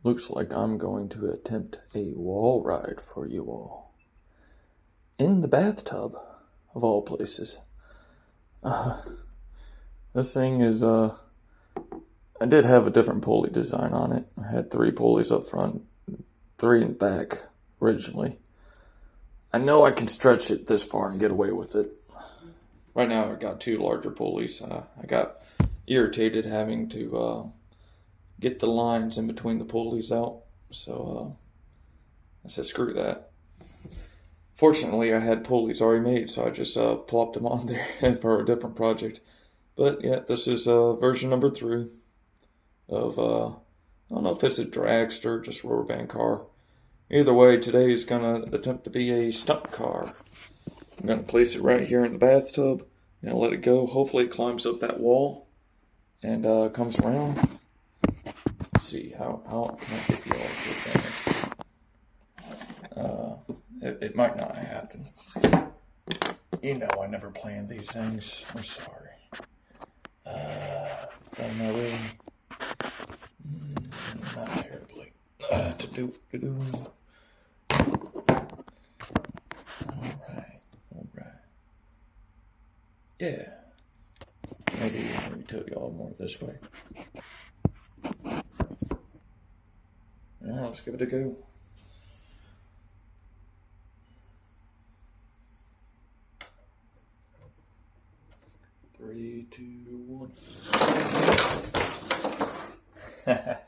Looks like I'm going to attempt a wall ride for you all. In the bathtub, of all places. This thing is, I did have a different pulley design on it. I had 3 pulleys up front, 3 in back, originally. I know I can stretch it this far and get away with it. Right now I've got 2 larger pulleys. I got irritated having to get the lines in between the pulleys out. So I said, screw that. Fortunately, I had pulleys already made, so I just plopped them on there for a different project. But yeah, this is version number 3 of, I don't know if it's a dragster or just a rubber band car. Either way, today is going to attempt to be a stunt car. I'm going to place it right here in the bathtub and let it go. Hopefully it climbs up that wall and comes around. Let's see, how can I get you all good there? It might not happen. You know I never planned these things. I'm sorry. Am I really? Not terribly. To do. Alright. Yeah. Maybe let me tell you all more this way. Yeah, let's give it a go. 3, 2, 1.